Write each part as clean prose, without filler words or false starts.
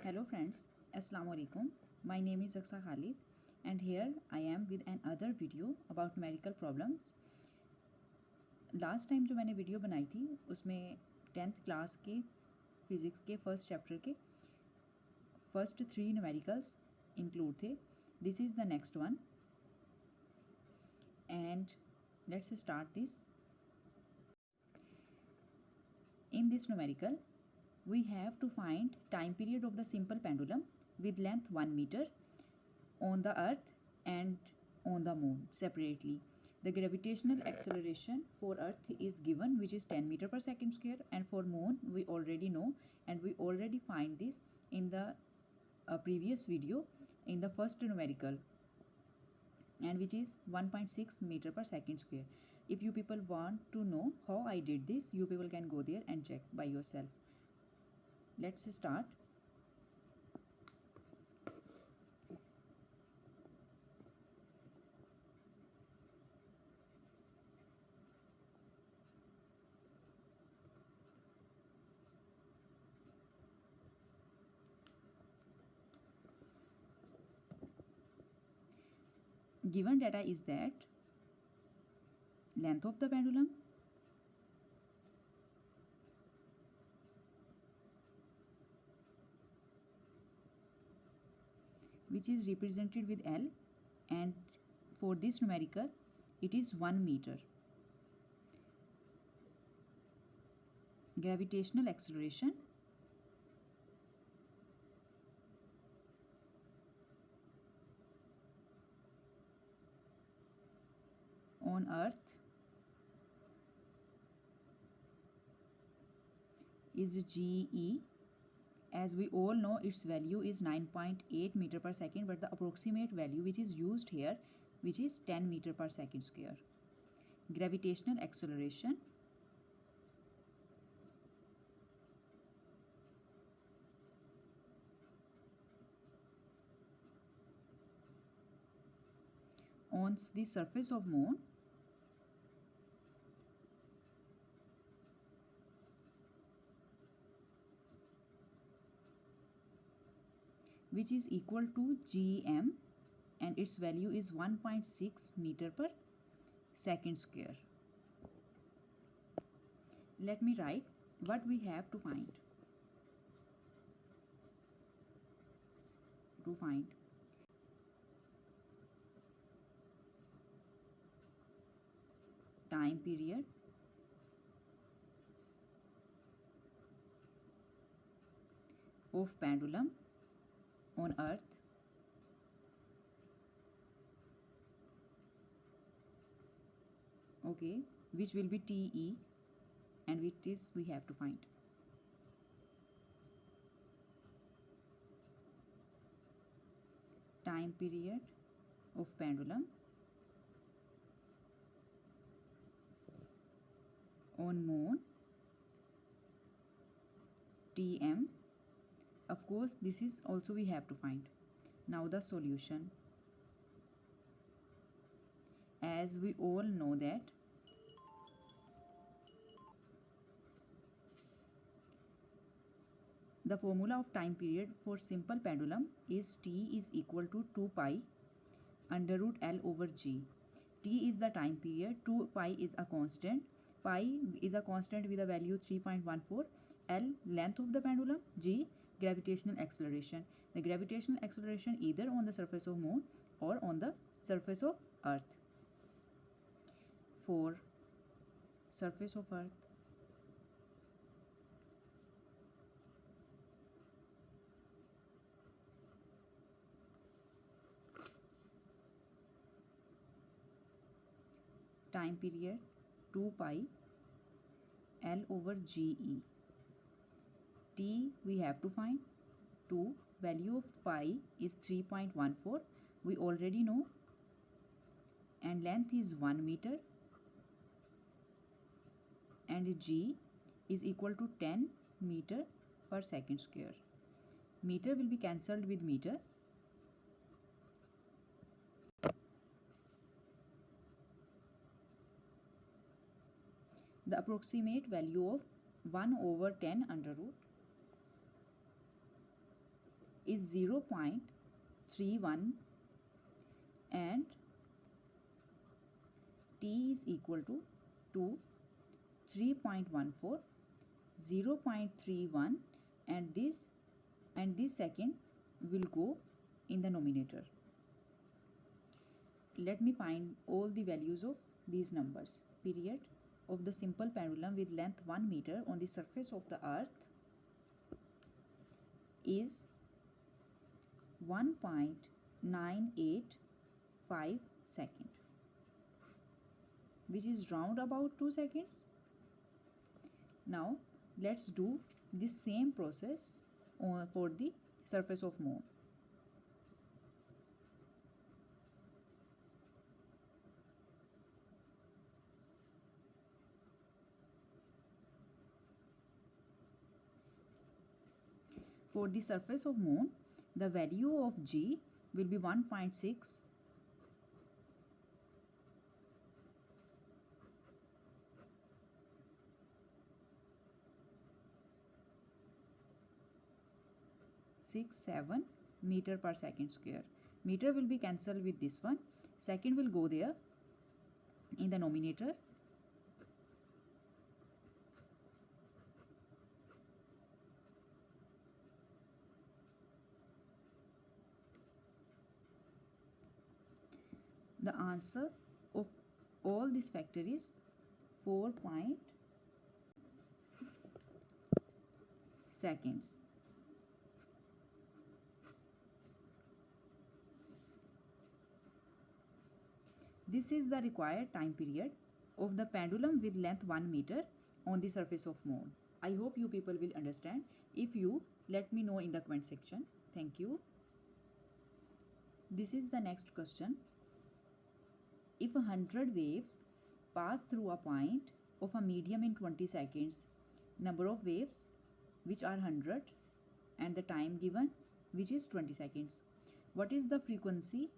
Hello friends, Assalamu alaikum. My name is Aksa Khalid and here I am with another video about numerical problems. Last time जो मैंने video बनाई थी उसमें 10th class के physics के first chapter के first 3 numericals include थे. This is the next one and let's start this. In this numerical, we have to find time period of the simple pendulum with length 1 meter on the earth and on the moon separately. The gravitational acceleration for earth is given, which is 10 meter per second square, and for moon we already know, and we already find this in the previous video in the first numerical, and which is 1.6 meter per second square. If you people want to know how I did this, you people can go there and check by yourself. Let's start. Given data is that length of the pendulum, which is represented with L, and for this numerical it is 1 meter. Gravitational acceleration on earth is GE. As we all know, its value is 9.8 meter per second, but the approximate value which is used here, which is 10 meter per second square. Gravitational acceleration on the surface of moon which is equal to gm, and its value is 1.6 meter per second square. Let me write what we have to find. Time period of pendulum on earth which will be TE, and which is we have to find. Time period of pendulum on moon, TM. Of course, this is also we have to find. Now the solution. As we all know that the formula of time period for simple pendulum is T is equal to 2 pi under root L over G. T is the time period, 2 pi is a constant, pi is a constant with a value 3.14, L length of the pendulum, G gravitational acceleration. The gravitational acceleration either on the surface of moon or on the surface of earth. For surface of earth, time period 2 pi L over GE. T we have to find 2, value of pi is 3.14, we already know, and length is 1 meter, and G is equal to 10 meter per second square. Meter will be cancelled with meter. The approximate value of 1 over 10 under root is 0.31 and t is equal to 3.14, 0.31, and this second will go in the numerator. Let me find all the values of these numbers. Period of the simple pendulum with length 1 meter on the surface of the earth is 1.985 second, which is round about 2 seconds. Now let's do the same process for the surface of moon. For the surface of moon, the value of G will be 1.6 7 meter per second square. Meter will be cancelled with this one. Second will go there in the numerator. The answer of all this factor is 4 seconds. This is the required time period of the pendulum with length 1 meter on the surface of moon. I hope you people will understand. If you, let me know in the comment section. Thank you. This is the next question. If 100 waves pass through a point of a medium in 20 seconds, number of waves which are 100 and the time given which is 20 seconds. What is the frequency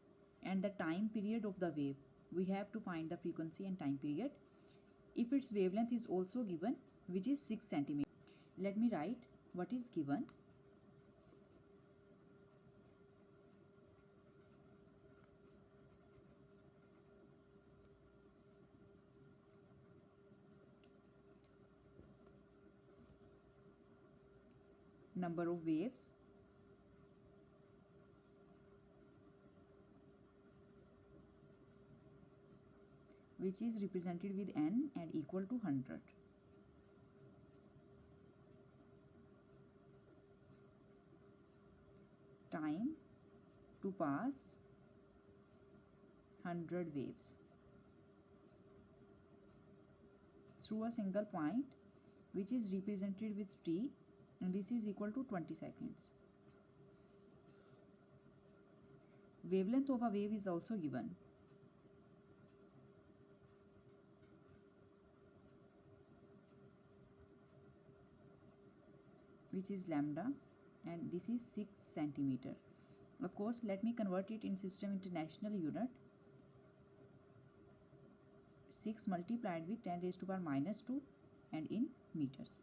and the time period of the wave? We have to find the frequency and time period. If its wavelength is also given, which is 6 cm. Let me write what is given. Number of waves which is represented with n and equal to 100. Time to pass 100 waves through a single point which is represented with t, and this is equal to 20 seconds. Wavelength of a wave is also given. Which is lambda, and this is 6 centimeter. Of course, let me convert it in system international unit. 6 multiplied with 10 raised to power minus 2 and in meters.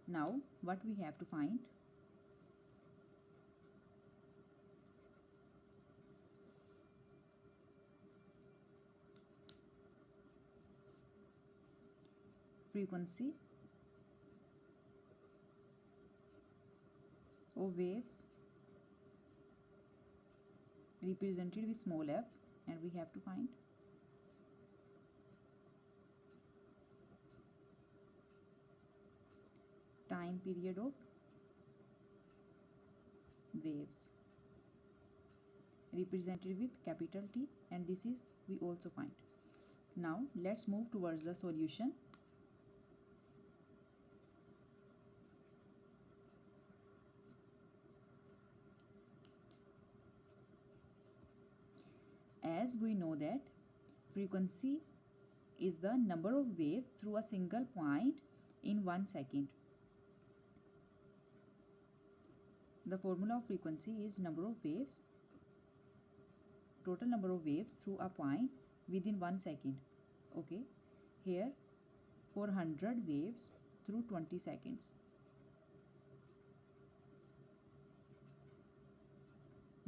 Now what we have to find? Frequency of waves represented with small f, and we have to find time period of waves represented with capital T, and this is we also find. Now let's move towards the solution. As we know that frequency is the number of waves through a single point in 1 second. The formula of frequency is number of waves, total number of waves through a point within 1 second. Okay, here 400 waves through 20 seconds.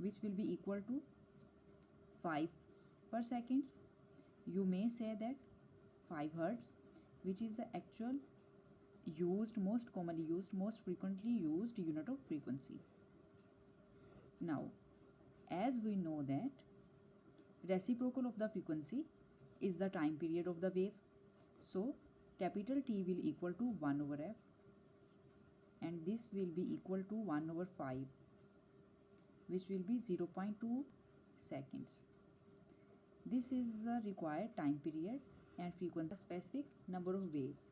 which will be equal to 5 per seconds. You may say that 5 hertz, which is the actual used, most commonly used, most frequently used unit of frequency. Now, as we know that reciprocal of the frequency is the time period of the wave, so capital T will equal to 1 over f, and this will be equal to 1 over 5, which will be 0.2 seconds. This is the required time period and frequency specific number of waves.